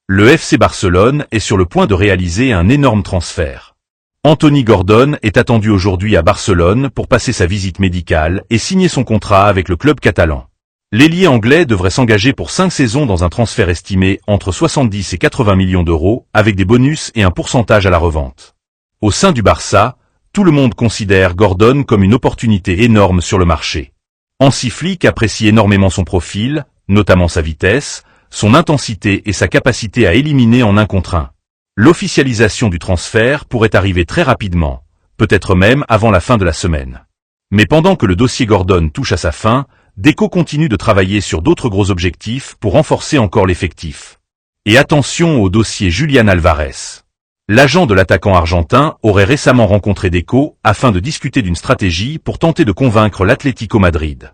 Le FC Barcelone est sur le point de réaliser un énorme transfert. Anthony Gordon est attendu aujourd'hui à Barcelone pour passer sa visite médicale et signer son contrat avec le club catalan. L'ailier anglais devrait s'engager pour 5 saisons dans un transfert estimé entre 70 et 80 millions d'euros, avec des bonus et un pourcentage à la revente. Au sein du Barça, tout le monde considère Gordon comme une opportunité énorme sur le marché. Hansi Flick apprécie énormément son profil, notamment sa vitesse, son intensité et sa capacité à éliminer en 1 contre 1. L'officialisation du transfert pourrait arriver très rapidement, peut-être même avant la fin de la semaine. Mais pendant que le dossier Gordon touche à sa fin, Deco continue de travailler sur d'autres gros objectifs pour renforcer encore l'effectif. Et attention au dossier Julián Álvarez. L'agent de l'attaquant argentin aurait récemment rencontré Deco afin de discuter d'une stratégie pour tenter de convaincre l'Atlético Madrid.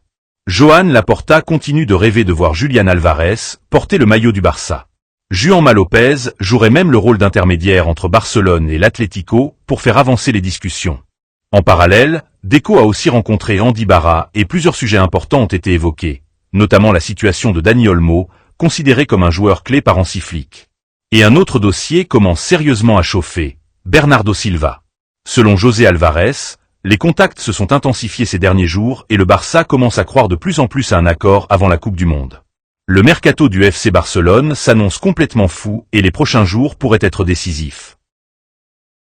Joan Laporta continue de rêver de voir Julián Álvarez porter le maillot du Barça. Juanma Lopez jouerait même le rôle d'intermédiaire entre Barcelone et l'Atlético pour faire avancer les discussions. En parallèle, Deco a aussi rencontré Andy Barra et plusieurs sujets importants ont été évoqués, notamment la situation de Dani Olmo, considéré comme un joueur clé par Hansi Flick. Et un autre dossier commence sérieusement à chauffer, Bernardo Silva. Selon José Alvarez, les contacts se sont intensifiés ces derniers jours et le Barça commence à croire de plus en plus à un accord avant la Coupe du Monde. Le mercato du FC Barcelone s'annonce complètement fou et les prochains jours pourraient être décisifs.